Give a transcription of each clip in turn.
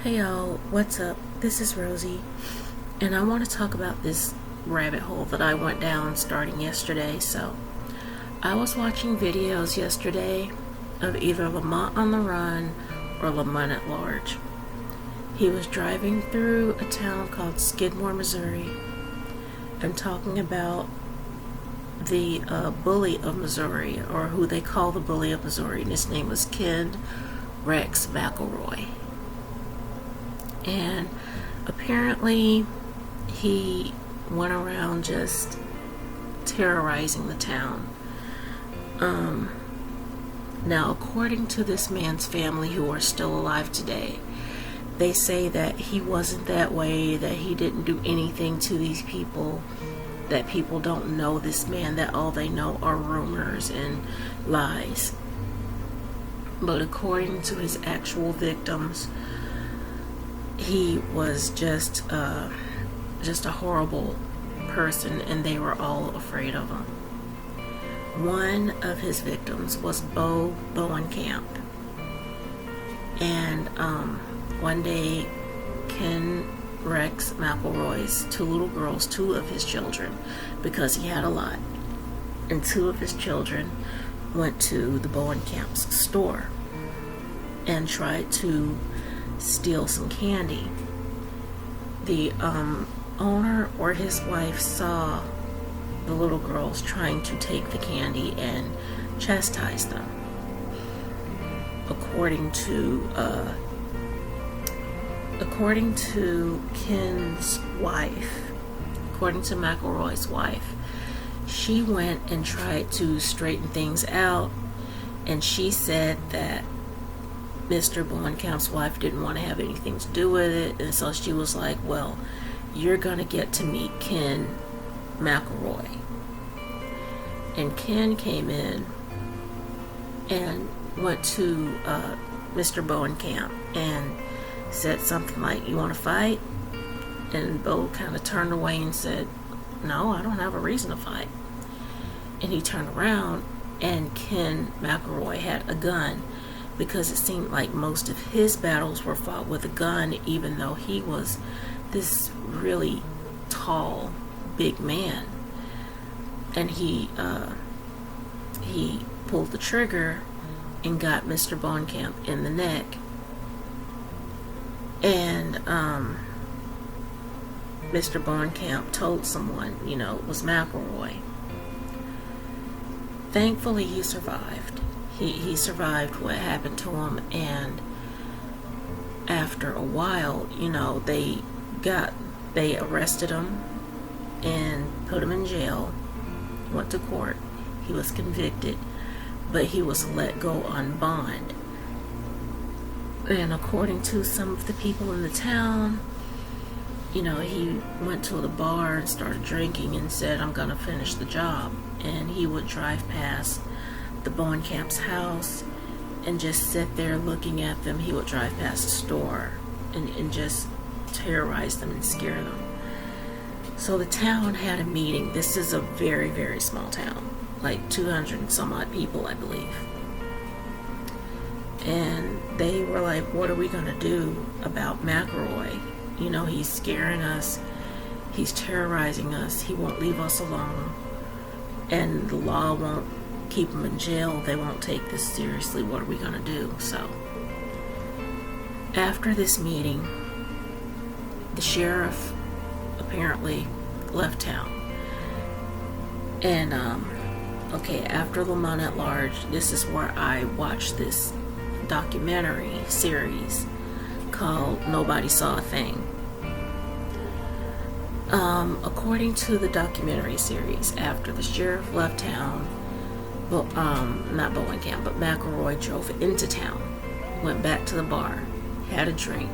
Hey y'all, what's up? This is Rosie, and I want to talk about this rabbit hole that I went down starting yesterday. So, I was watching videos yesterday of either Lamont on the run or Lamont at large. He was driving through a town called Skidmore, Missouri, and talking about the bully of Missouri, or who they call the bully of Missouri, and his name was Ken Rex McElroy. And apparently he went around just terrorizing the town. Now, according to this man's family, who are still alive today, they say that he wasn't that way, that he didn't do anything to these people, that people don't know this man, that all they know are rumors and lies. But according to his actual victims, he was just a horrible person, and they were all afraid of him. One of his victims was Bo Bowenkamp, and one day Ken Rex McElroy's two of his children, because he had a lot, and two of his children went to the Bowenkamp's store and tried to steal some candy. The owner or his wife saw the little girls trying to take the candy and chastise them. According to Ken's wife, according to McElroy's wife, she went and tried to straighten things out, and she said that Mr. Bowenkamp's wife didn't want to have anything to do with it, and so she was like, well, you're gonna get to meet Ken McElroy. And Ken came in and went to Mr. Bowenkamp and said something like, you want to fight? And Bo kind of turned away and said, no, I don't have a reason to fight. And he turned around, and Ken McElroy had a gun, because it seemed like most of his battles were fought with a gun, even though he was this really tall, big man. And he pulled the trigger and got Mr. Bowenkamp in the neck. And Mr. Bowenkamp told someone, it was McElroy. Thankfully, he survived. He survived what happened to him, and after a while, they arrested him and put him in jail, went to court. He was convicted, but he was let go on bond. And according to some of the people in the town, he went to the bar and started drinking and said, I'm gonna finish the job. And he would drive past the Bowenkamp's house and just sit there looking at them. He would drive past the store and just terrorize them and scare them. So the town had a meeting. This is a very, very small town, like 200 and some odd people, I believe. And they were like, what are we going to do about McElroy? He's scaring us. He's terrorizing us. He won't leave us alone. And the law won't keep him in jail. They won't take this seriously. What are we going to do? So, after this meeting, the sheriff apparently left town. And, after Lamont at large, this is where I watched this documentary series called Nobody Saw a Thing. According to the documentary series, after the sheriff left town, not Bowenkamp, but McElroy drove into town, went back to the bar, had a drink,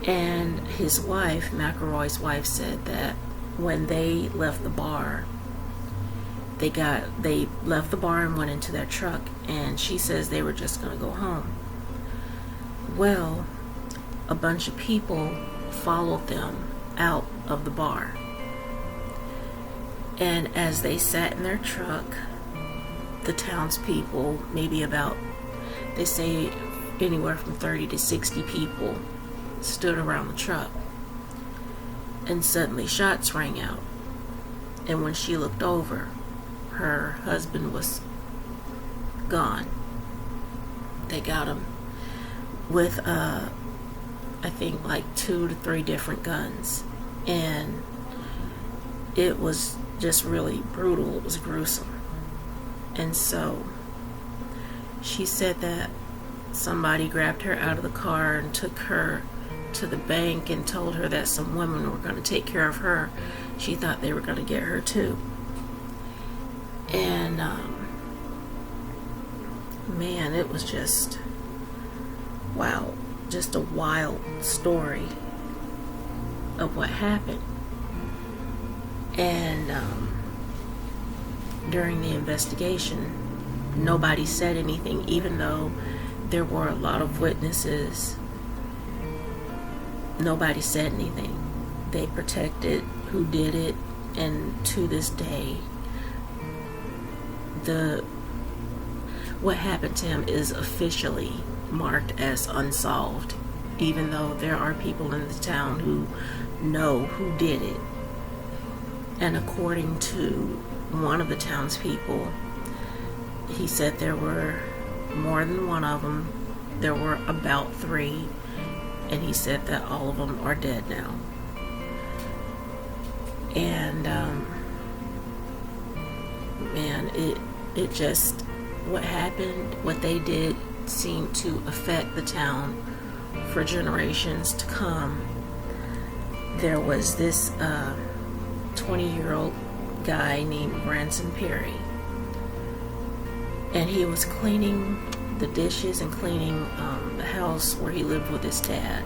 and his wife, McElroy's wife, said that when they left the bar, they left the bar and went into their truck, and she says they were just going to go home. Well, a bunch of people followed them out of the bar, and as they sat in their truck, the townspeople, maybe about, they say anywhere from 30 to 60 people stood around the truck. And suddenly shots rang out. And when she looked over, her husband was gone. They got him with, I think, like 2 to 3 different guns. And it was just really brutal. It was gruesome. And so she said that somebody grabbed her out of the car and took her to the bank and told her that some women were going to take care of her. She thought they were going to get her too. And man, it was just, wow, just a wild story of what happened. And during the investigation, nobody said anything, even though there were a lot of witnesses. Nobody said anything. They protected who did it, and to this day, what happened to him is officially marked as unsolved, even though there are people in the town who know who did it. And according to one of the townspeople, he said there were more than one of them. There were about 3, and he said that all of them are dead now. And man, it just, what happened, what they did, seemed to affect the town for generations to come. There was this 20-year-old guy named Branson Perry, and he was cleaning the dishes and cleaning the house where he lived with his dad,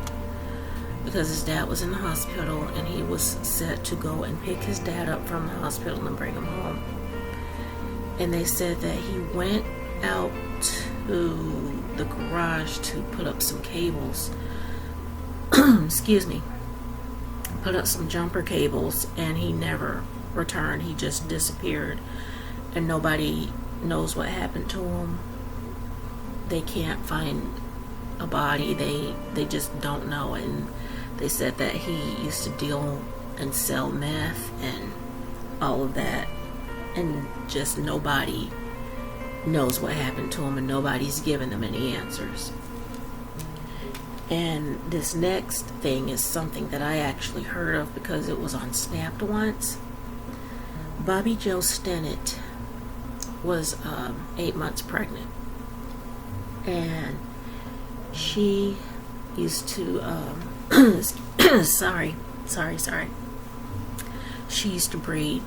because his dad was in the hospital, and he was set to go and pick his dad up from the hospital and bring him home. And they said that he went out to the garage to put up some cables excuse me, put up some jumper cables, and he never returned. He just disappeared, and nobody knows what happened to him. They can't find a body. They just don't know. And they said that he used to deal and sell meth and all of that, and just nobody knows what happened to him, and nobody's given them any answers. And this next thing is something that I actually heard of because it was on Snapped once. Bobby Jo Stinnett was 8 months pregnant, and she used to sorry she used to breed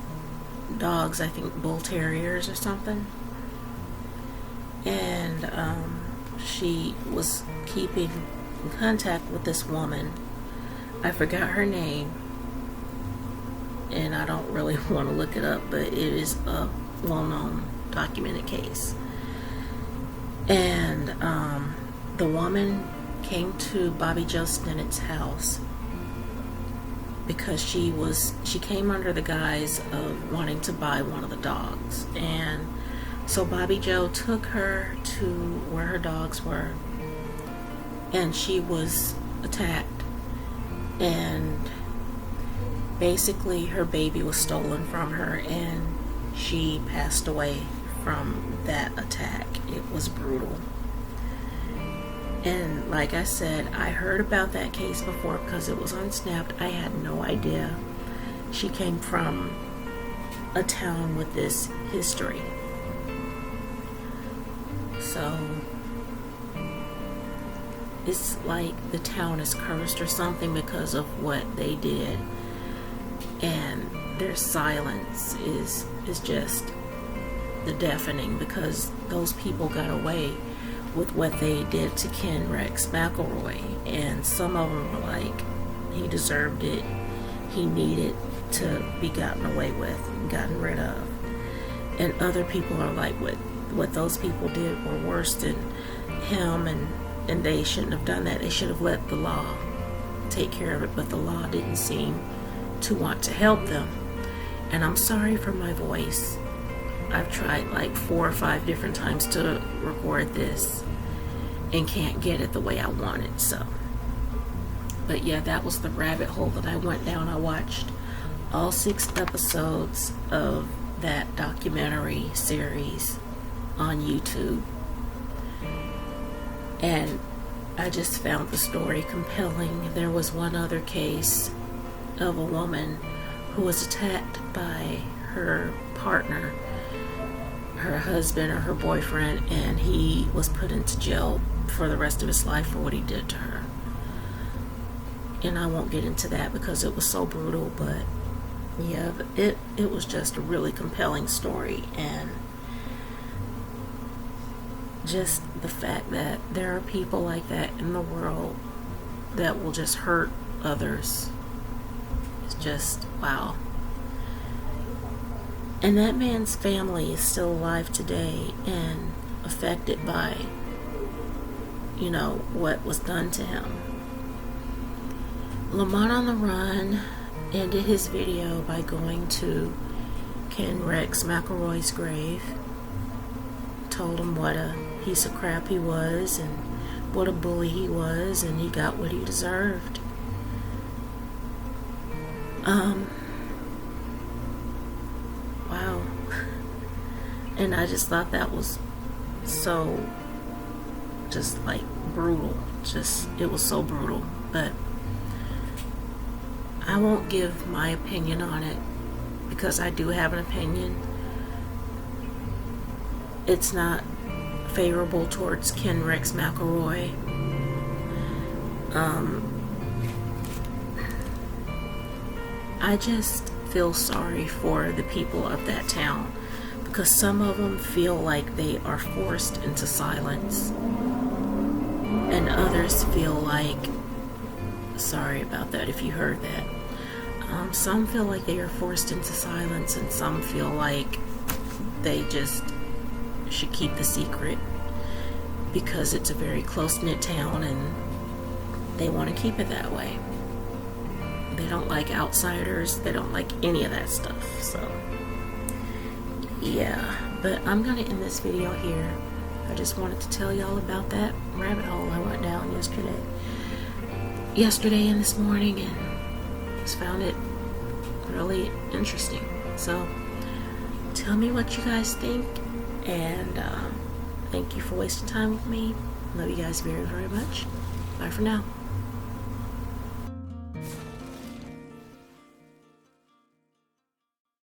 dogs, I think bull terriers or something, and she was keeping in contact with this woman. I forgot her name, and I don't really want to look it up, but it is a well-known documented case. And the woman came to Bobby Jo Stinnett's house because she came under the guise of wanting to buy one of the dogs. And so Bobby Jo took her to where her dogs were, and she was attacked, and basically her baby was stolen from her, and she passed away from that attack. It was brutal. And like I said, I heard about that case before because it was on Snapped. I had no idea she came from a town with this history. So it's like the town is cursed or something because of what they did, and their silence is just the deafening, because those people got away with what they did to Ken Rex McElroy, and some of them were like, he deserved it, he needed to be gotten away with and gotten rid of. And other people are like, what those people did were worse than him, and they shouldn't have done that. They should have let the law take care of it, but the law didn't seem to want to help them. And I'm sorry for my voice. I've tried like 4 or 5 different times to record this, and can't get it the way I want it. So, but yeah, that was the rabbit hole that I went down. I watched all 6 episodes of that documentary series on YouTube, and I just found the story compelling. There was one other case of a woman who was attacked by her partner, her husband or her boyfriend, and he was put into jail for the rest of his life for what he did to her. And I won't get into that because it was so brutal, but yeah, it was just a really compelling story. And just the fact that there are people like that in the world that will just hurt others, it's just wow. And that man's family is still alive today and affected by, you know, what was done to him. Lamont on the Run ended his video by going to Ken Rex McElroy's grave, told him what a piece of crap he was and what a bully he was, and he got what he deserved. Wow. And I just thought that was so just like brutal. Just, it was so brutal. But I won't give my opinion on it because I do have an opinion. It's not favorable towards Ken Rex McElroy. I just feel sorry for the people of that town because some of them feel like they are forced into silence, and others feel like, sorry about that if you heard that, some feel like they are forced into silence, and some feel like they just should keep the secret because it's a very close-knit town and they want to keep it that way. They don't like outsiders. They don't like any of that stuff. So yeah, but I'm gonna end this video here. I just wanted to tell y'all about that rabbit hole I went down yesterday and this morning, and just found it really interesting. So tell me what you guys think, and thank you for wasting time with me. Love you guys very, very much. Bye for now.